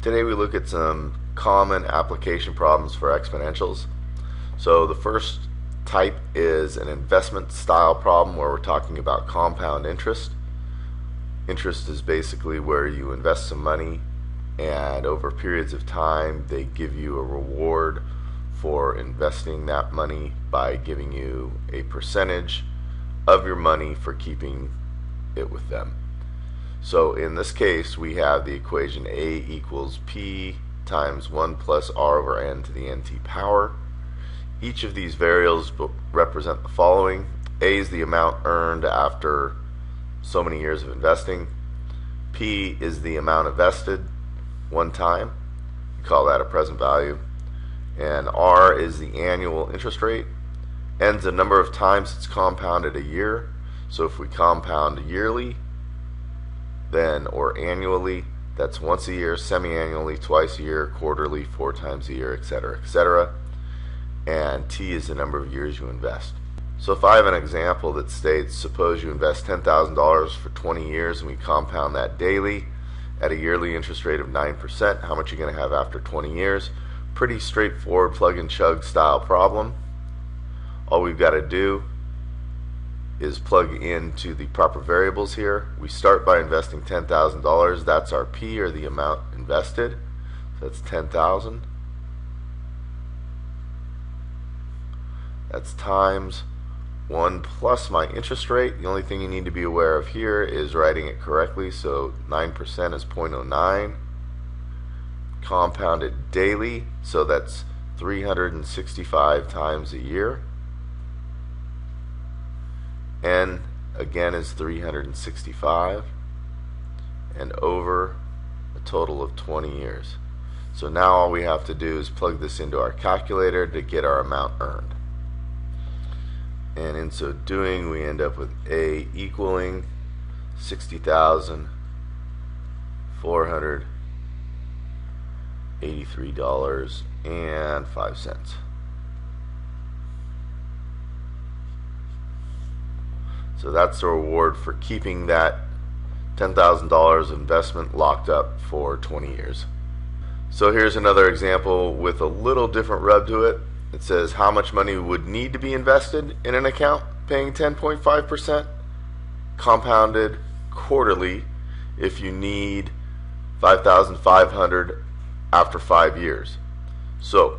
Today we look at some common application problems for exponentials. So the first type is an investment style problem where we're talking about compound interest. Interest is basically where you invest some money and over periods of time they give you a reward for investing that money by giving you a percentage of your money for keeping it with them. So in this case we have the equation A equals P times 1 plus R over N to the NT power. Each of these variables represent the following. A is the amount earned after so many years of investing. P is the amount invested one time. We call that a present value. And R is the annual interest rate. N is the number of times it's compounded a year. So if we compound yearly, then or annually, that's once a year, semi-annually, twice a year, quarterly, 4 times a year, etc., etc. And T is the number of years you invest. So if I have an example that states, suppose you invest $10,000 for 20 years and we compound that daily at a yearly interest rate of 9%, how much are you going to have after 20 years? Pretty straightforward plug and chug style problem. All we've got to do is plug into the proper variables here. We start by investing $10,000. That's our P, or the amount invested. So that's 10,000. That's times 1 plus my interest rate. The only thing you need to be aware of here is writing it correctly. So 9% is 0.09. Compounded daily, so that's 365 times a year. N again is 365, and over a total of 20 years. So now all we have to do is plug this into our calculator to get our amount earned. And in so doing, we end up with A equaling $60,483.05. So that's the reward for keeping that $10,000 investment locked up for 20 years. So here's another example with a little different rub to it. It says how much money would need to be invested in an account paying 10.5% compounded quarterly if you need $5,500 after 5 years. So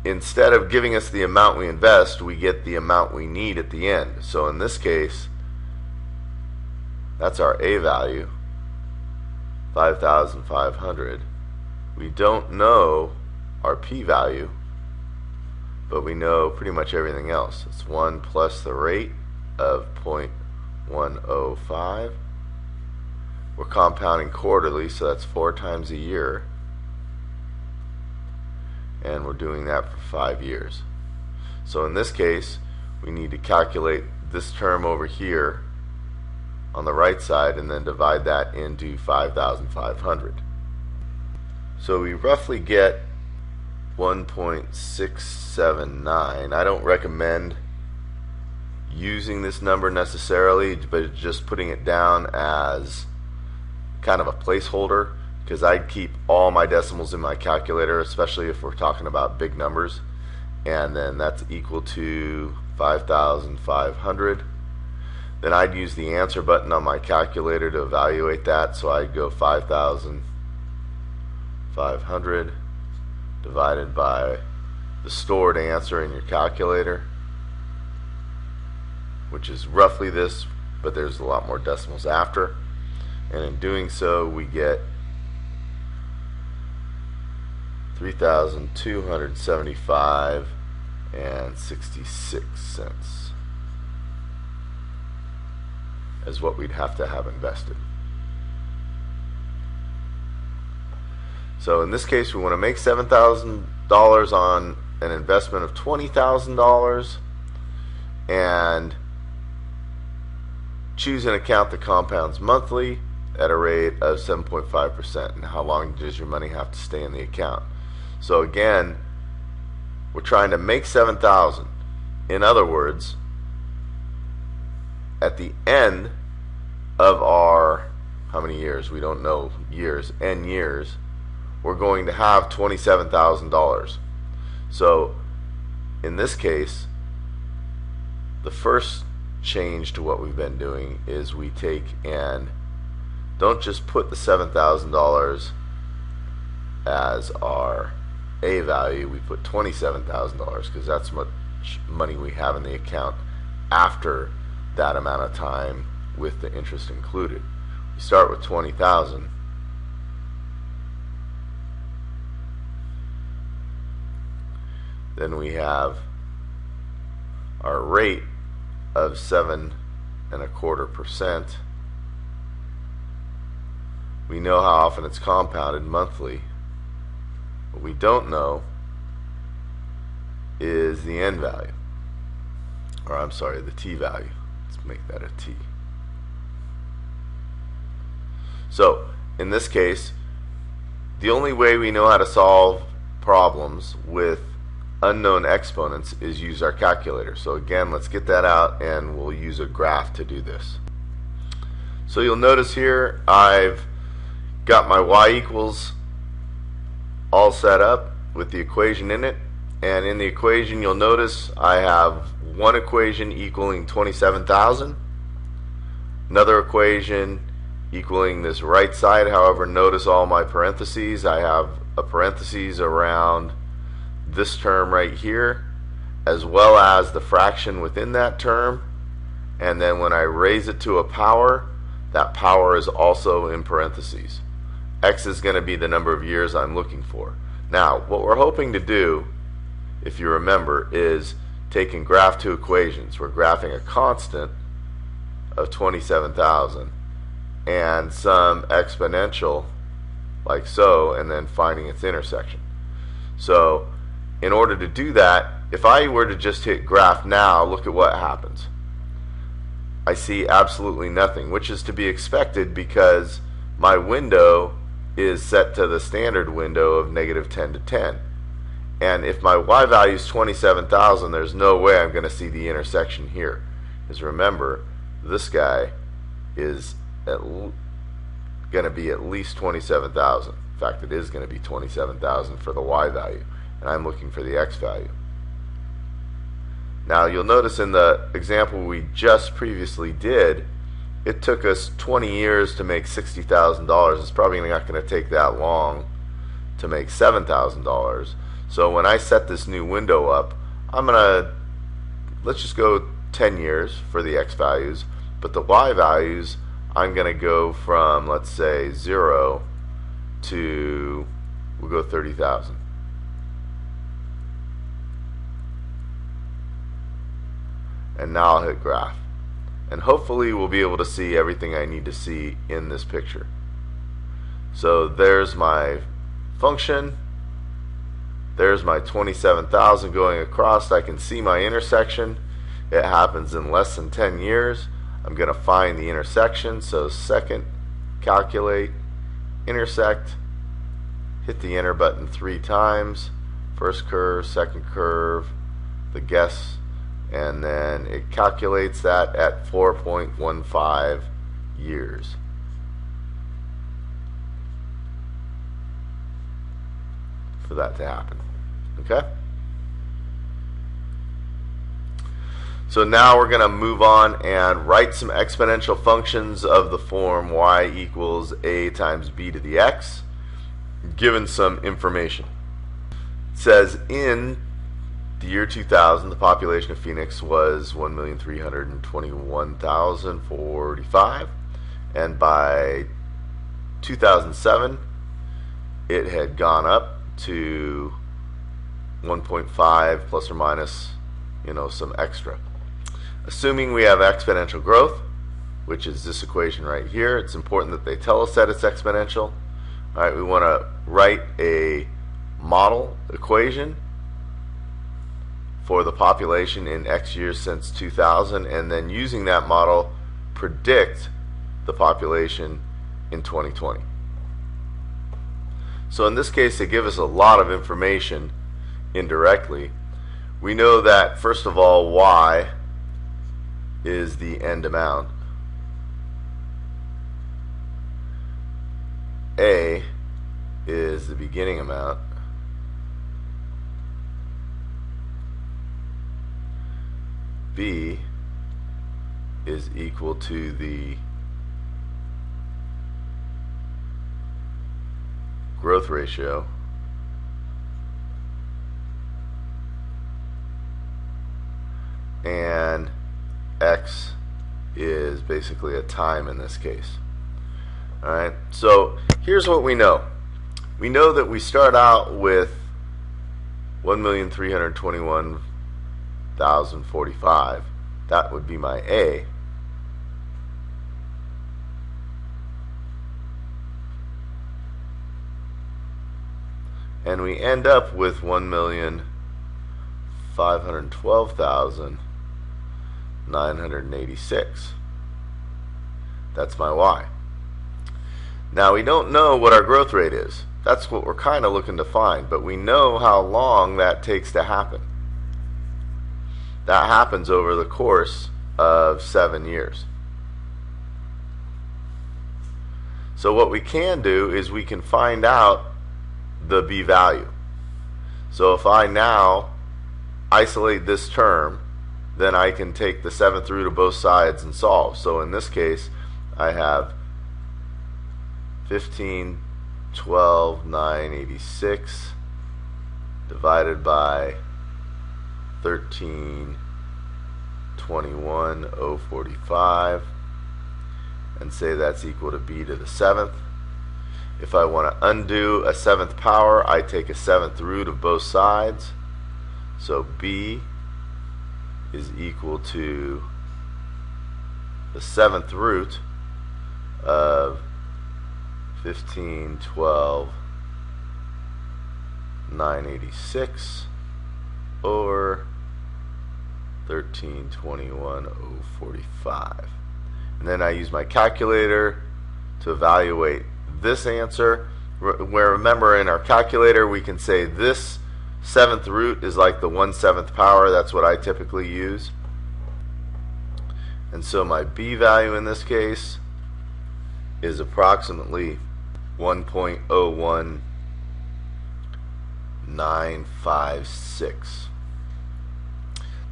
instead of giving us the amount we invest, we get the amount we need at the end. So in this case, that's our A value, 5,500. We don't know our P value, but we know pretty much everything else. It's 1 plus the rate of 0.105. We're compounding quarterly, so that's 4 times a year. And we're doing that for 5 years. So in this case, we need to calculate this term over here on the right side and then divide that into 5,500. So we roughly get 1.679. I don't recommend using this number necessarily, but just putting it down as kind of a placeholder, because I'd keep all my decimals in my calculator, especially if we're talking about big numbers. And then that's equal to 5,500. Then I'd use the answer button on my calculator to evaluate that. So I'd go 5,500 divided by the stored answer in your calculator, which is roughly this, but there's a lot more decimals after. And in doing so, we get 3,275 and 66 cents as what we'd have to have invested. So in this case, we want to make $7,000 on an investment of $20,000 and choose an account that compounds monthly at a rate of 7.5%. And how long does your money have to stay in the account? So again, we're trying to make $7,000. In other words, at the end of our how many years? We don't know years, n years, we're going to have $27,000. So in this case, the first change to what we've been doing is we take and don't just put the $7,000 as our A value, we put $27,000 because that's much money we have in the account after that amount of time with the interest included. We start with 20,000. Then we have our rate of 7.25%. We know how often it's compounded monthly. What we don't know is the n value, or I'm sorry, the t value. Let's make that a t. So in this case, the only way we know how to solve problems with unknown exponents is use our calculator. So again, let's get that out and we'll use a graph to do this. So you'll notice here I've got my y equals all set up with the equation in it, and in the equation you'll notice I have one equation equaling 27,000, another equation equaling this right side. However, notice all my parentheses. I have a parentheses around this term right here, as well as the fraction within that term, and then when I raise it to a power, that power is also in parentheses. X is going to be the number of years I'm looking for. Now, what we're hoping to do, if you remember, is take and graph two equations. We're graphing a constant of 27,000 and some exponential like so, and then finding its intersection. So in order to do that, if I were to just hit graph now, look at what happens. I see absolutely nothing, which is to be expected because my window is set to the standard window of -10 to 10. And if my y value is 27,000, there's no way I'm going to see the intersection here. Because remember, this guy is going to be at least 27,000. In fact, it is going to be 27,000 for the y value, and I'm looking for the x value. Now you'll notice in the example we just previously did, it took us 20 years to make $60,000. It's probably not going to take that long to make $7,000. So when I set this new window up, I'm going to, let's just go 10 years for the x values, but the y values, I'm going to go from, let's say, 0 to, we'll go 30,000. And now I'll hit graph. And hopefully we'll be able to see everything I need to see in this picture. So there's my function. There's my 27,000 going across. I can see my intersection. It happens in less than 10 years. I'm going to find the intersection. So second, calculate, intersect, hit the enter button 3 times. First curve, second curve, the guess, and then it calculates that at 4.15 years. For that to happen. Okay? So now we're going to move on and write some exponential functions of the form y equals a times b to the x, given some information. It says in the year 2000, the population of Phoenix was 1,321,045, and by 2007 it had gone up to 1.5 plus or minus, some extra. Assuming we have exponential growth, which is this equation right here, it's important that they tell us that it's exponential. All right, we want to write a model equation for the population in X years since 2000, and then using that model, predict the population in 2020. So in this case, they give us a lot of information indirectly. We know that, first of all, y is the end amount. A is the beginning amount, B is equal to the growth ratio, and X is basically a time in this case. Alright, so here's what we know. We know that we start out with 1,321,045. That would be my A. And we end up with 1,512,986. That's my Y. Now we don't know what our growth rate is. That's what we're kind of looking to find, but we know how long that takes to happen. That happens over the course of 7 years. So what we can do is we can find out the B value. So if I now isolate this term, then I can take the seventh root of both sides and solve. So in this case, I have 1512,986 divided by 1321,045, and say that's equal to B to the seventh. If I want to undo a seventh power, I take a seventh root of both sides. So B is equal to the seventh root of 1512,986 over 1321,045. And then I use my calculator to evaluate this answer. Where remember, in our calculator we can say this seventh root is like the 1/7 power. That's what I typically use. And so my B value in this case is approximately 1.01956.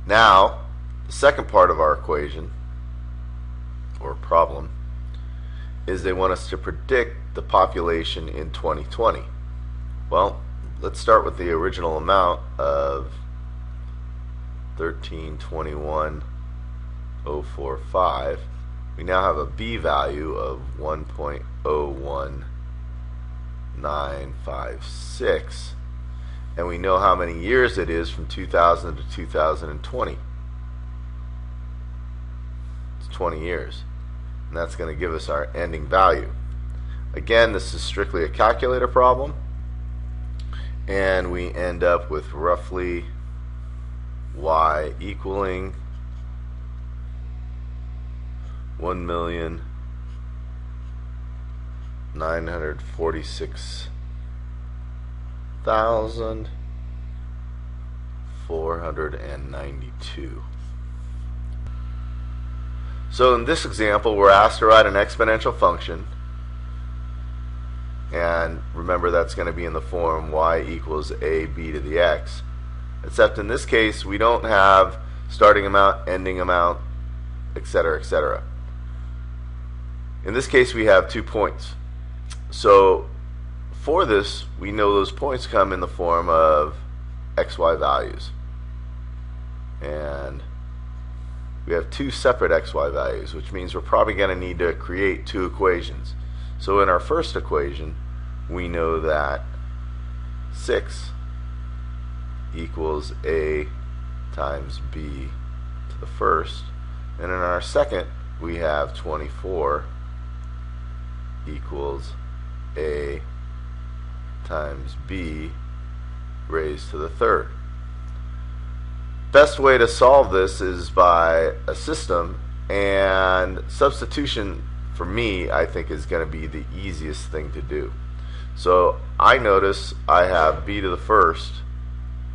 Now, the second part of our equation, or problem, is they want us to predict the population in 2020. Well, let's start with the original amount of 1321,045. We now have a B value of 1.01956, and we know how many years it is from 2000 to 2020. It's 20 years, and that's going to give us our ending value. Again, this is strictly a calculator problem, and we end up with roughly Y equaling 1,946,492. So in this example, we're asked to write an exponential function, and remember that's going to be in the form y equals a b to the x, except in this case we don't have starting amount, ending amount, etc., etc. In this case we have 2 points. So for this, we know those points come in the form of xy values, and we have 2 separate xy values, which means we're probably going to need to create 2 equations. So in our first equation, we know that 6 equals a times b to the first, and in our second we have 24 equals a times b raised to the third. Best way to solve this is by a system, and substitution for me I think is going to be the easiest thing to do. So I notice I have b to the first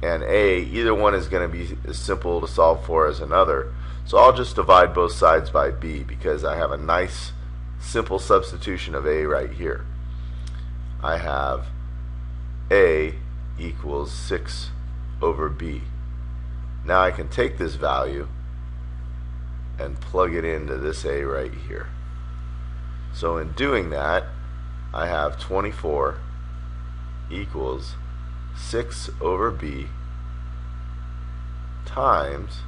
and a, either one is going to be as simple to solve for as another, so I'll just divide both sides by b because I have a nice simple substitution of a right here. I have A equals 6 over B. Now I can take this value and plug it into this A right here. So in doing that, I have 24 equals 6 over B times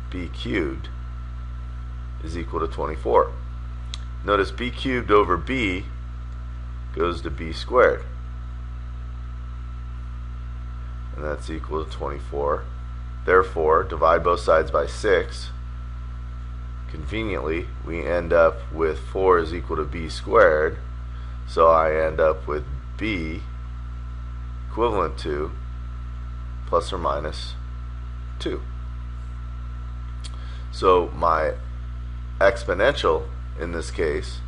B cubed is equal to 24. Notice B cubed over B goes to B squared, and that's equal to 24. Therefore, divide both sides by 6. Conveniently, we end up with 4 is equal to B squared, so I end up with B equivalent to plus or minus 2. So my exponential in this case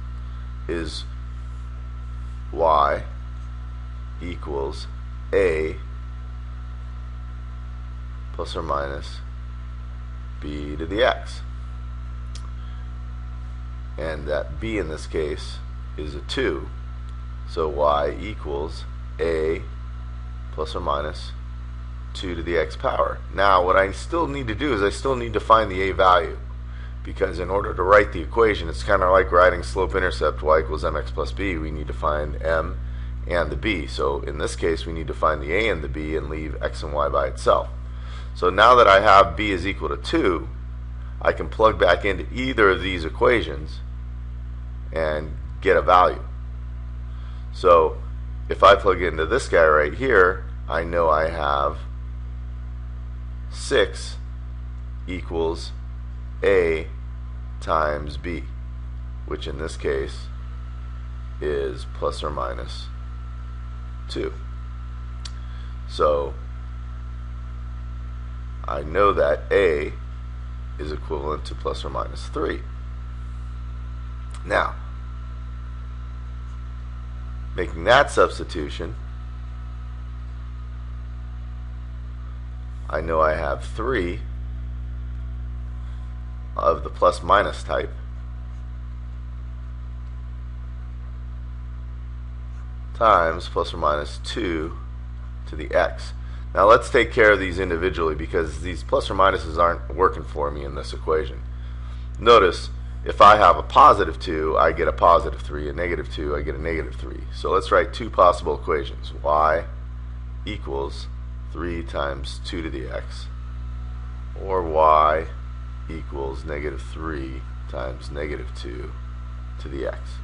is y equals a plus or minus b to the x. And that b in this case is a 2. So y equals a plus or minus 2 to the x power. Now what I still need to do is I still need to find the a value, because in order to write the equation, it's kind of like writing slope-intercept y equals mx plus b. We need to find m and the b. So in this case we need to find the a and the b and leave x and y by itself. So now that I have b is equal to 2, I can plug back into either of these equations and get a value. So if I plug into this guy right here, I know I have 6 equals a times b, which in this case is plus or minus 2. So I know that a is equivalent to plus or minus 3. Now, making that substitution, I know I have 3 of the plus minus type times plus or minus 2 to the x. Now let's take care of these individually, because these plus or minuses aren't working for me in this equation. Notice if I have a positive 2, I get a positive 3, a negative 2, I get a negative 3. So let's write two possible equations. Y equals 3 times 2 to the x, or y equals negative 3 times negative 2 to the x.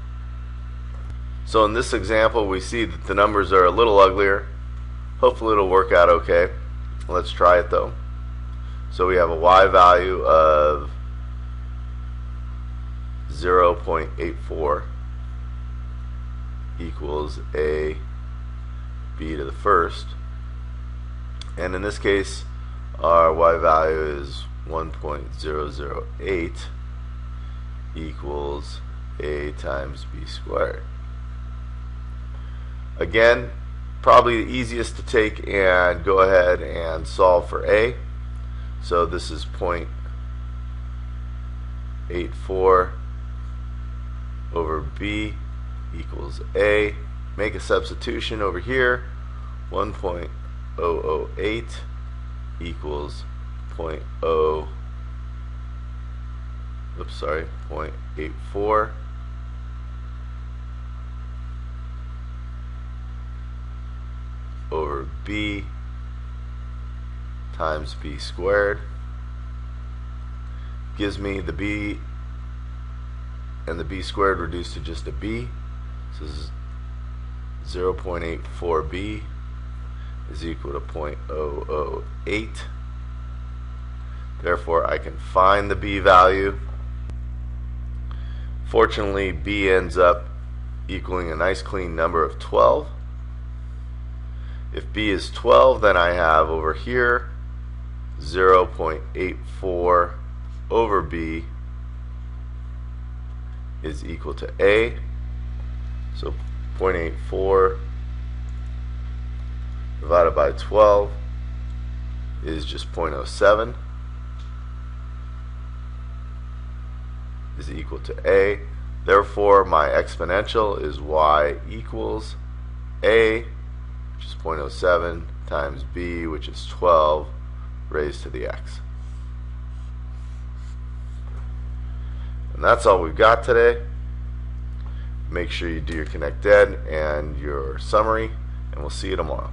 So in this example we see that the numbers are a little uglier. Hopefully it'll work out okay. Let's try it though. So we have a y value of 0.84 equals a b to the first, and in this case our y value is 1.008 equals a times b squared. Again, probably the easiest to take and go ahead and solve for a. So this is 0.84 over b equals a. Make a substitution over here. 1.008 equals 0.84 over b times b squared. Gives me the b and the b squared reduced to just a b. So this is 0.84b is equal to 0.008. Therefore I can find the b value. Fortunately, b ends up equaling a nice clean number of 12. If b is 12, then I have over here 0.84 over b is equal to a. So 0.84 divided by 12 is just 0.07 is equal to a. Therefore, my exponential is y equals a, which is 0.07, times b, which is 12, raised to the x. And that's all we've got today. Make sure you do your Connect Dead and your summary, and we'll see you tomorrow.